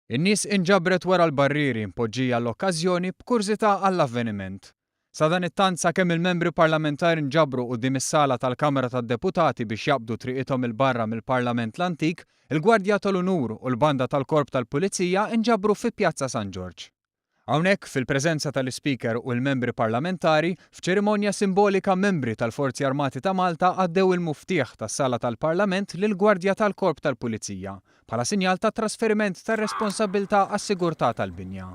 In-nies inġabret wara l-barrieri mpoġġija l-okkażjoni b'kurżità għall-avveniment. Sa dan it-tant sakemm il-membri parlamentari nġabru quddiem is-sala tal-Kamra tad-Deputati biex jaqbdu triqithom il-barra mill-Parlament l-Antik, il-Gwardja tal-Unur u l-Banda tal-Korp tal-Pulizija nġabru fi Pjazza San George. Hawnhekk fil-preżenza tal-Speaker u l-membri parlamentari, f'ċerimonja simbolika membri tal-Forzi Armati ta' Malta għaddew il-muftieħ tas-sala tal-Parlament lill-Gwardja tal-Korp tal-Pulizija bħala sinjal ta' trasferiment tar-responsabbiltà għas-sigurtà tal-binja.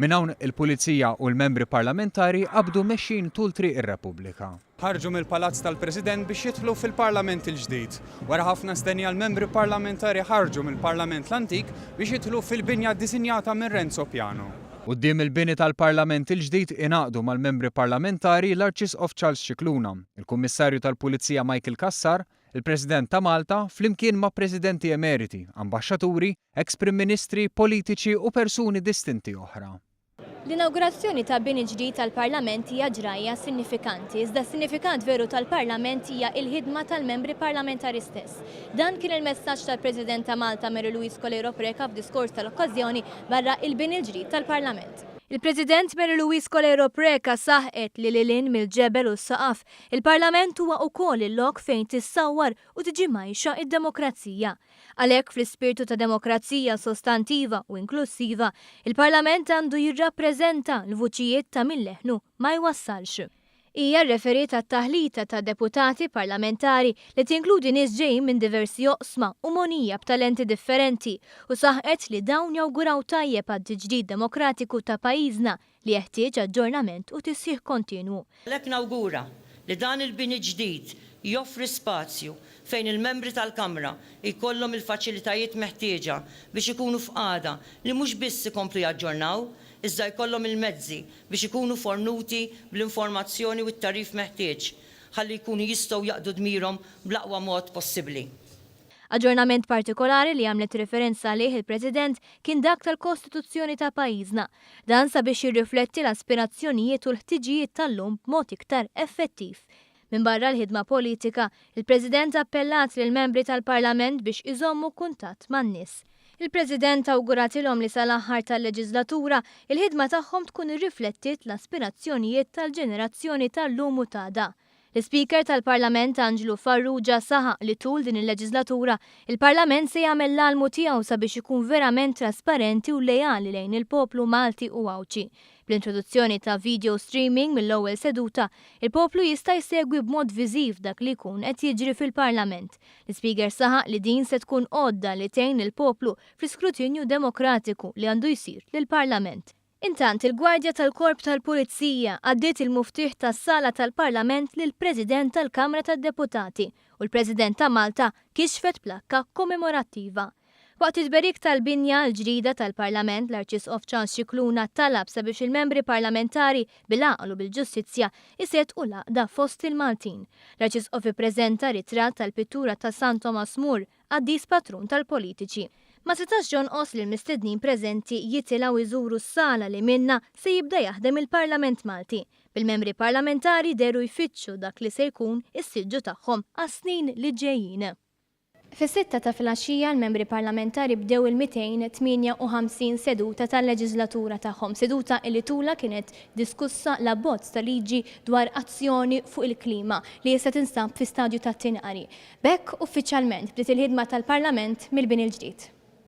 Minn hawn il-Pulizija u l-membri parlamentari qabdu mexxin tul triq ir-Repubblika. Ħarġu mill-Palazz tal-President biex jidħlu fil-Parlament il-ġdid. Wara ħafna stenja l-membri parlamentari ħarġu mill-Parlament l-Antik biex jidħlu fil-binja ddisinjata minn Renzo Piano. Quddiem il-bini tal-Parlament il-ġdid ingħaqdu mal-membri parlamentari l-Arċisqof Charles Scicluna, il-Kummissarju tal-Pulizija Michael Cassar, il-President ta' Malta, flimkien ma' Presidenti emeriti, ambaxxaturi, ex-Prim Ministri, politiċi u persuni distinti oħra. L-inaugurazzjoni ta' bini ġdid tal-Parlament hija ġrajja sinifikanti, iżda sinifikant veru tal-Parlament hija l-ħidma tal-membri parlamentari stess. Dan kien il-messaġġ tal-President ta' Malta Mary Louise Colero Preca f'diskors tal-okkażjoni barra il-bini ġdid tal-Parlament. Il-President Mary Louise Colero Preca saħqet li lilin mill-ġebel u s-saqaf, il-Parlament huwa wkoll il-lok fejn tissawwar u tiġi mgħajxa id-demokrazija. Għalhekk fl-ispirtu ta' demokrazija sostantiva u inklusiva, il-Parlament għandu jirrappreżenta l-vuċijiet ta' min leħnu ma jwassalx. Hija rreferita għat-taħlita ta' deputati parlamentari li tinkludi nies ġejjin minn diversi oqsma u monija b'talenti differenti u saħqet li dawn jawguraw tajjeb għad-tiġdid demokratiku ta' pajjiżna li jeħtieġ aġġornament u tisħiħ kontinwu. Għalhekk nawgura li dan il-bini ġdid joffri spazju fejn il-membri tal-Kamra jkollhom il-faċilitajiet meħtieġa biex ikunu f'qagħda li mhux biss ikomplu jaġġornaw, iżda jkollhom il-mezzi biex ikunu fornuti bl-informazzjoni u t-tarif meħtieġ ħalli jkunu jistgħu jaqdu dmirhom bl-aqwa mod possibbli. Aġġornament partikolari li għamlet referenza għalih il-President kien dak tal-Kostituzzjoni ta' pajjiżna. Dan sabiex jirrifletti l-aspirazzjonijiet u l-ħtiġijiet tal-lum b'mod iktar effettiv. Min barra l-ħidma politika, il-President appellat lill membri tal-Parlament biex iżommu kuntatt man-nies. Il-President awguratilhom li sal-aħħar tal-leġislatura il-ħidma tagħhom tkun irriflettit l-aspirazzjonijiet tal-ġenerazzjoni tal-lum u ta' L-Speaker tal-Parlament Angelo Farrugia saħaq li tul din il-leġislatura il-Parlament se jagħmel l-almu tiegħu sabiex ikun verament trasparenti u lejali lejn il-poplu Malti u Awċi. Bl-introduzzjoni ta' video streaming mill-ewwel seduta, il-poplu jista' jsegwi b'mod viżiv dak li jkun qed jiġri fil-Parlament. L-Speaker saħaq li din se tkun għodda li tgħin il-poplu fl-iskrutinju demokratiku li għandu jsir lill-Parlament. Intant il-Gwardja tal-Korp tal-Pulizija għaddiet il-muftiħ tas-sala tal-Parlament lill-President tal-Kamra tad-Deputati u l-President ta' Malta kixfet plakka kommemorattiva. Waqt it-tberik tal-binja l-ġdida tal-Parlament l-Arċisqof Charles Scicluna talab sabiex il-membri parlamentari bil-għaqlu bil-ġustizzja iset u laqda fost il-Maltin. L-Arċisqof ippreżenta ritratt tal-pittura ta' San Thomas More, qaddis patrun tal-politiċi. Ma setax jonqos li l-mistednin preżenti jitilgħu iżuru s-sala li minna se jibda jaħdem il-Parlament Malti. Bil-membri parlamentari deru jfittxu dak li se jkun is-siġġu tagħhom għas-snin li ġejjin. Fis-sitta ta' filgħaxija l-membri parlamentari bdew il-258 seduta tal-leġislatura tagħhom, seduta li tula kienet diskussa l-abbozz ta' liġi dwar azzjoni fuq il-klima li jista' tinstab fi stadju tat-tinqari. B'hekk uffiċjalment bdiet il-ħidma tal-Parlament mill-bini l-ġdid.